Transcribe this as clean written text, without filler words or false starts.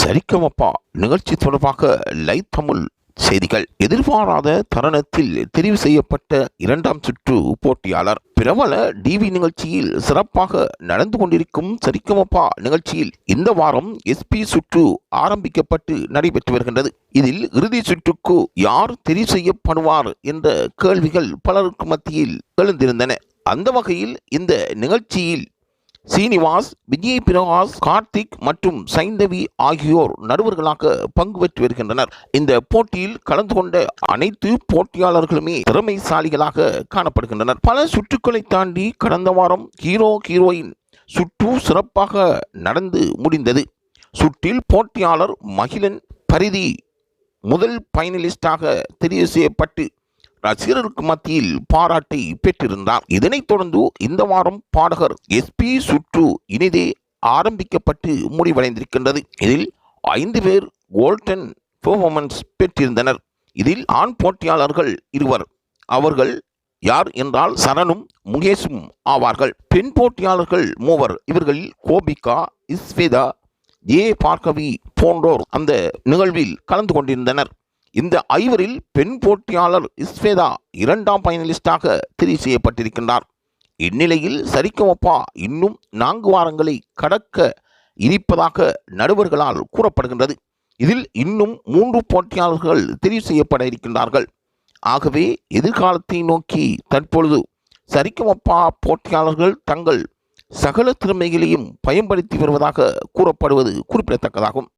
சரிகமபா நிகழ்ச்சி தொடர்பாக லைவ் தமிழ் செய்திகள். எதிர்பாராத தருணத்தில் தெரிவு செய்யப்பட்ட இரண்டாம் சுற்று போட்டியாளர். பிரபல டிவி நிகழ்ச்சியில் சிறப்பாக நடந்து கொண்டிருக்கும் சரிகமபா நிகழ்ச்சியில் இந்த வாரம் எஸ்பி சுற்று ஆரம்பிக்கப்பட்டு நடைபெற்று வருகின்றது. இதில் இறுதி சுற்றுக்கு யார் தெரிவு செய்யப்படுவார் என்ற கேள்விகள் பலருக்கு மத்தியில் எழுந்திருந்தன. அந்த வகையில் இந்த நிகழ்ச்சியில் சீனிவாஸ், விஜய் பிரகாஷ், கார்த்திக் மற்றும் சைந்தவி ஆகியோர் நடுவர்களாக பங்கு பெற்று வருகின்றனர். இந்த போட்டியில் கலந்து கொண்ட அனைத்து போட்டியாளர்களுமே திறமைசாலிகளாக காணப்படுகின்றனர். பல சுற்றுக்களை தாண்டி கடந்த வாரம் ஹீரோ ஹீரோயின் சுற்று சிறப்பாக நடந்து முடிந்தது. சுற்றில் போட்டியாளர் மகிழன் பரிதி முதல் பைனலிஸ்டாக தெரிவு செய்யப்பட்டு ரசிகர்களுக்கு மத்தியில் பாராட்டை பெற்றிருந்தார். இதனைத் தொடர்ந்து இந்த வாரம் பாடகர் எஸ்பி சுற்று இனிதே ஆரம்பிக்கப்பட்டு முடிவடைந்திருக்கின்றது. இதில் 5 பேர் கோல்டன் பெர்ஃபார்மன்ஸ் பெற்றிருந்தனர். இதில் ஆண் போட்டியாளர்கள் 2. அவர்கள் யார் என்றால் சரணும் முகேஷும் ஆவார்கள். பெண் போட்டியாளர்கள் 3. இவர்களில் கோபிகா, இஸ்வேதா, ஏ பார்கவி போன்றோர் அந்த நிகழ்வில் கலந்து கொண்டிருந்தனர். இந்த 5 பெண் போட்டியாளர் இஸ்வேதா 2ஆம் பைனலிஸ்டாக தெரிவு செய்யப்பட்டிருக்கின்றார். இந்நிலையில் சரிகமபா இன்னும் 4 வாரங்களை கடக்க இருப்பதாக நடுவர்களால் கூறப்படுகின்றது. இதில் இன்னும் 3 போட்டியாளர்கள் தெரிவு செய்யப்பட இருக்கின்றார்கள். ஆகவே எதிர்காலத்தை நோக்கி தற்பொழுது சரிகமபா போட்டியாளர்கள் தங்கள் சகல திறமைகளையும் பயன்படுத்தி வருவதாக கூறப்படுவது குறிப்பிடத்தக்கதாகும்.